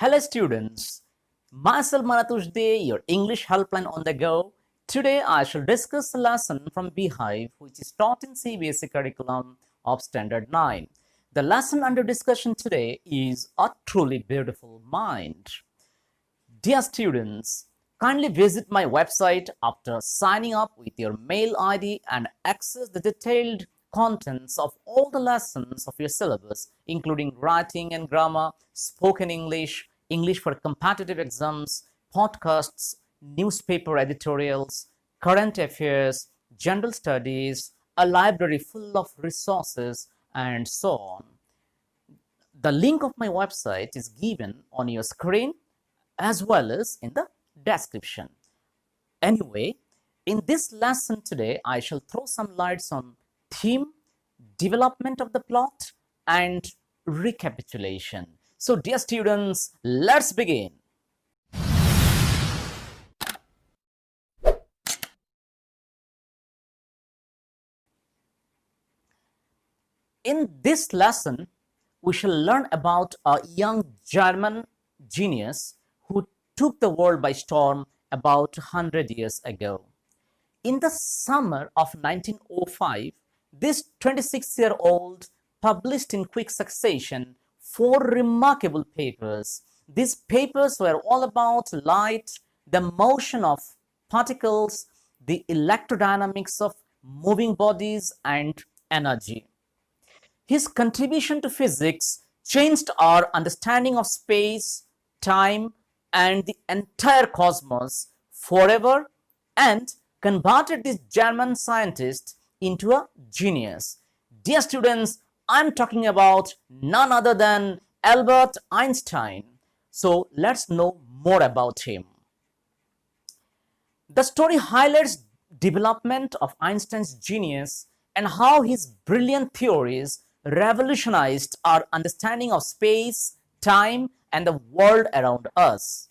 Hello students, myself Manatush Day, your English helpline on the go. Today I shall discuss a lesson from Beehive which is taught in CBSE curriculum of Standard 9. The lesson under discussion today is A Truly Beautiful Mind. Dear students, kindly visit my website after signing up with your mail ID and access the detailed contents of all the lessons of your syllabus, including writing and grammar, spoken English, English for competitive exams, podcasts, newspaper editorials, current affairs, general studies, a library full of resources, and so on. The link of my website is given on your screen as well as in the description. Anyway, in this lesson today, I shall throw some lights on theme, development of the plot, and recapitulation. So, dear students, let's begin. In this lesson, we shall learn about a young German genius who took the world by storm about 100 years ago. In the summer of 1905, this 26-year-old published in quick succession 4 remarkable papers. These papers were all about light, the motion of particles, the electrodynamics of moving bodies, and energy. His contribution to physics changed our understanding of space, time, and the entire cosmos forever and converted this German scientist into a genius. Dear students, I'm talking about none other than Albert Einstein. So let's know more about him. The story highlights development of Einstein's genius and how his brilliant theories revolutionized our understanding of space, time, and the world around us.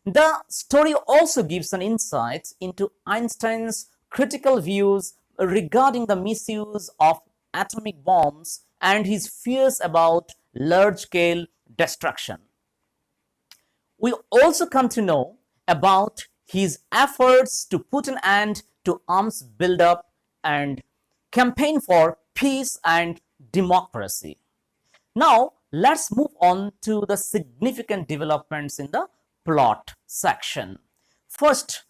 The story also gives an insight into Einstein's critical views regarding the misuse of atomic bombs and his fears about large-scale destruction. We also come to know about his efforts to put an end to arms buildup and campaign for peace and democracy. Now, let's move on to the significant developments in the plot section. First,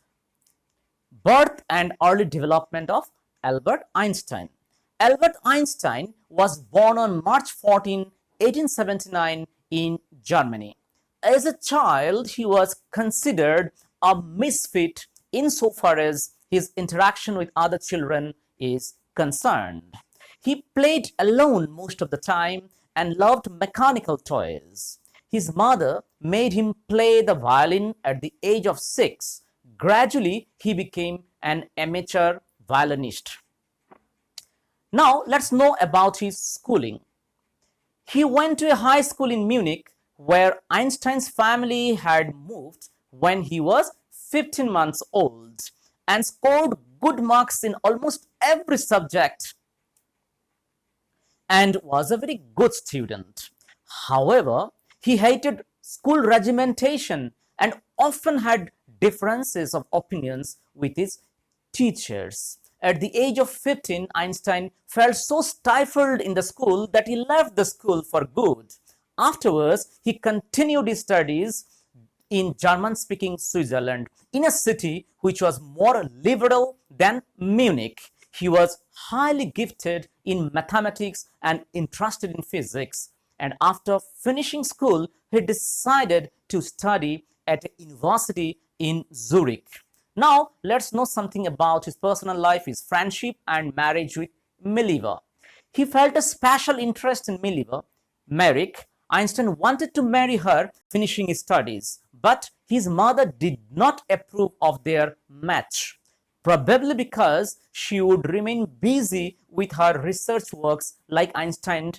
birth and early development of Albert Einstein. Albert Einstein was born on March 14, 1879 in Germany. As a child, he was considered a misfit insofar as his interaction with other children is concerned. He played alone most of the time and loved mechanical toys. His mother made him play the violin at the age of 6. Gradually, he became an amateur violinist. Now, let's know about his schooling. He went to a high school in Munich where Einstein's family had moved when he was 15 months old and scored good marks in almost every subject and was a very good student. However, he hated school regimentation and often had differences of opinions with his teachers. At the age of 15, Einstein felt so stifled in the school that he left the school for good. Afterwards, he continued his studies in German-speaking Switzerland, in a city which was more liberal than Munich. He was highly gifted in mathematics and interested in physics. And after finishing school, he decided to study at a university in Zurich. Now, let's know something about his personal life, his friendship and marriage with Mileva. He felt a special interest in Mileva, Merrick. Einstein wanted to marry her, finishing his studies, but his mother did not approve of their match, probably because she would remain busy with her research works like Einstein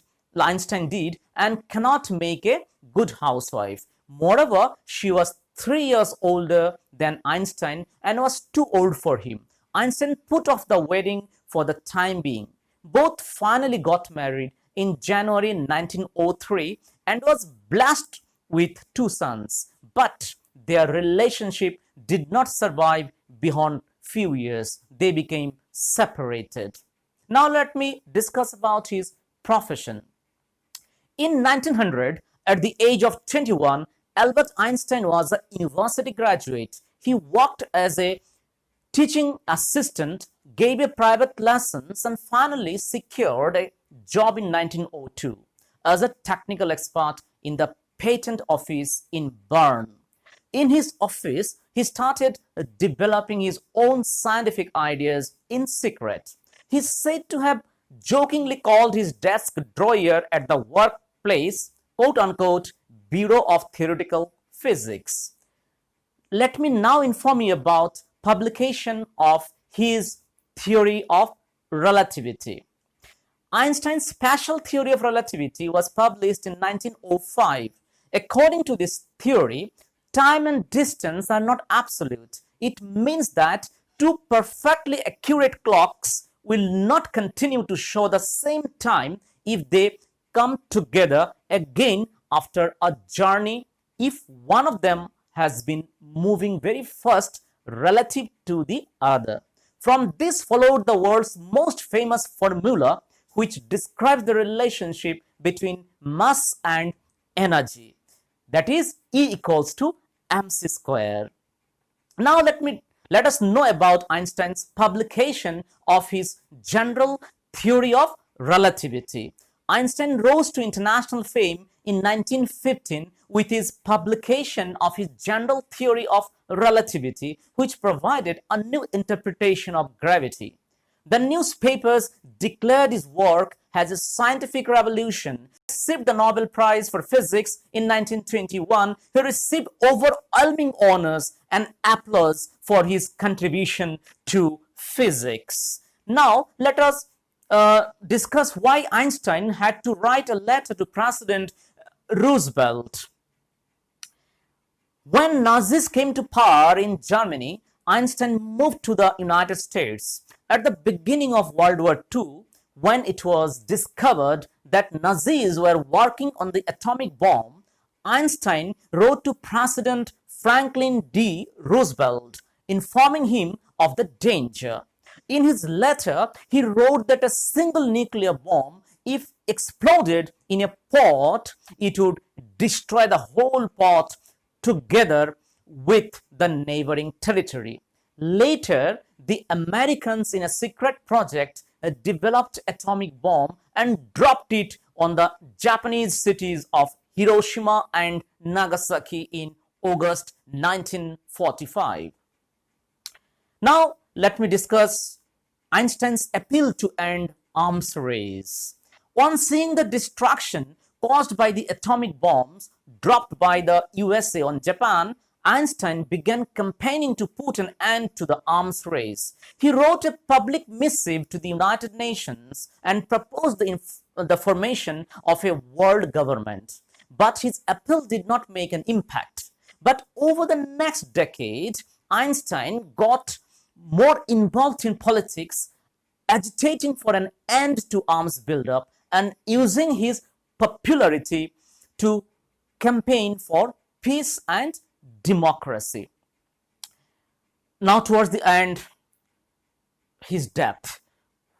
did and cannot make a good housewife. Moreover, she was 3 years older than Einstein and was too old for him. Einstein put off the wedding for the time being. Both finally got married in January 1903 and was blessed with two sons, but their relationship did not survive beyond few years. They became separated. Now let me discuss about his profession. In 1900, at the age of 21, Albert Einstein was a university graduate. He worked as a teaching assistant, gave a private lessons, and finally secured a job in 1902 as a technical expert in the patent office in Bern. In his office, he started developing his own scientific ideas in secret. He is said to have jokingly called his desk drawer at the workplace, quote unquote, Bureau of Theoretical Physics. Let me now inform you about publication of his theory of relativity. Einstein's special theory of relativity was published in 1905. According to this theory, time and distance are not absolute. It means that two perfectly accurate clocks will not continue to show the same time if they come together again after a journey if one of them has been moving very fast relative to the other. From this followed the world's most famous formula, which describes the relationship between mass and energy, that is E equals to mc square. Now let us know about Einstein's publication of his general theory of relativity. Einstein rose to international fame in 1915 with his publication of his general theory of relativity, which provided a new interpretation of gravity. The newspapers declared his work as a scientific revolution. He received the Nobel Prize for Physics in 1921. He received overwhelming honors and applause for his contribution to physics. Now, let us discuss why Einstein had to write a letter to President Roosevelt. When Nazis came to power in Germany, Einstein moved to the United States. At the beginning of World War II, when it was discovered that Nazis were working on the atomic bomb, Einstein wrote to President Franklin D. Roosevelt, informing him of the danger. In his letter, he wrote that a single nuclear bomb, if exploded in a pot, it would destroy the whole pot together with the neighboring territory. Later, the Americans in a secret project developed atomic bomb and dropped it on the Japanese cities of Hiroshima and Nagasaki in August 1945. Now, let me discuss Einstein's appeal to end arms race. On seeing the destruction caused by the atomic bombs dropped by the USA on Japan, Einstein began campaigning to put an end to the arms race. He wrote a public missive to the United Nations and proposed the formation of a world government. But his appeal did not make an impact. But over the next decade, Einstein got more involved in politics, agitating for an end to arms buildup and using his popularity to campaign for peace and democracy. Now, towards the end, his death.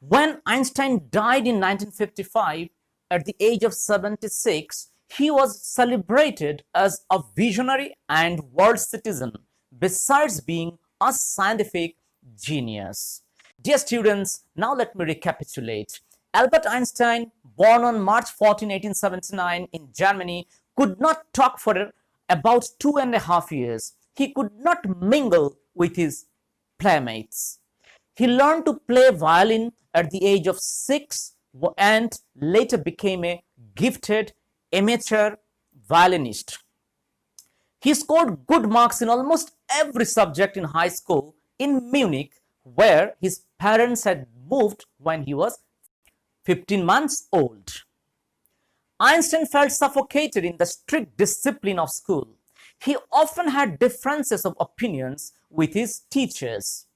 When Einstein died in 1955 at the age of 76, he was celebrated as a visionary and world citizen, besides being a scientific genius. Dear students, now let me recapitulate. Albert Einstein, born on March 14, 1879 in Germany, could not talk for about 2.5 years. He could not mingle with his playmates. He learned to play violin at the age of 6 and later became a gifted amateur violinist. He scored good marks in almost every subject in high school in Munich, where his parents had moved when he was 15 months old. Einstein felt suffocated in the strict discipline of school. He often had differences of opinions with his teachers.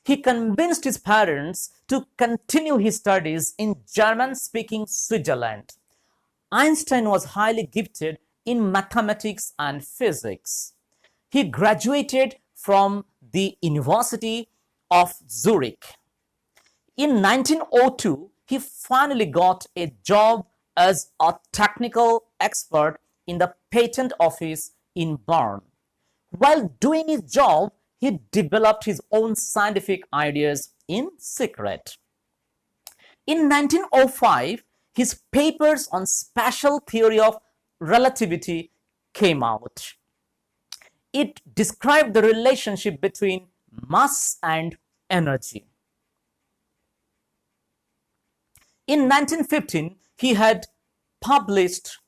He convinced his parents to continue his studies in German-speaking Switzerland. Einstein was highly gifted in mathematics and physics. He graduated from the University of Zurich. In 1902, he finally got a job as a technical expert in the patent office in Bern. While doing his job, he developed his own scientific ideas in secret. In 1905, his papers on special theory of relativity came out. It described the relationship between mass and energy. In 1915, he had published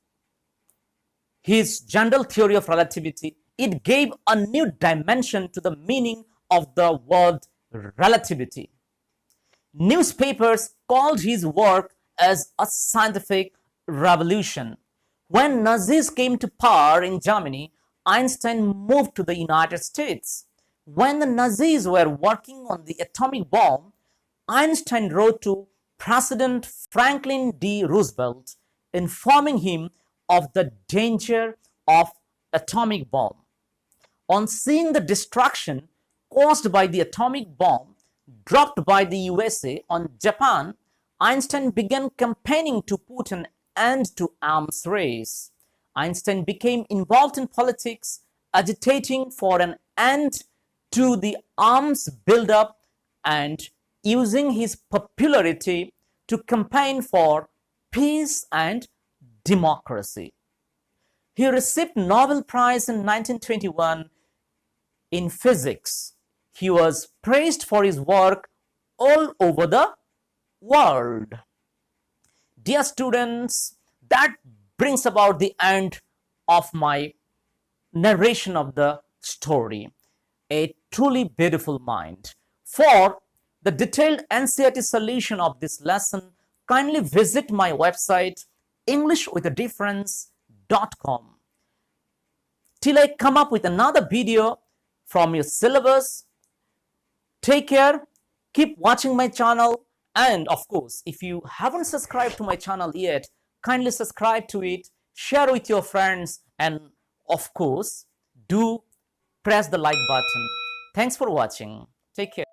his general theory of relativity. It gave a new dimension to the meaning of the word relativity. Newspapers called his work as a scientific revolution. When Nazis came to power in Germany, Einstein moved to the United States. When the Nazis were working on the atomic bomb, Einstein wrote to President Franklin D. Roosevelt, informing him of the danger of atomic bomb. On seeing the destruction caused by the atomic bomb dropped by the USA on Japan, Einstein began campaigning to put an end to arms race. Einstein became involved in politics, agitating for an end to the arms buildup and using his popularity to campaign for peace and democracy. He received Nobel Prize in 1921 in physics. He was praised for his work all over the world. Dear students, that brings about the end of my narration of the story. A truly beautiful mind. For the detailed NCERT solution of this lesson, kindly visit my website englishwithadifference.com. Till I come up with another video from your syllabus, take care, keep watching my channel, and of course, if you haven't subscribed to my channel yet, kindly subscribe to it, share with your friends, and of course, do press the like button. Thanks for watching. Take care.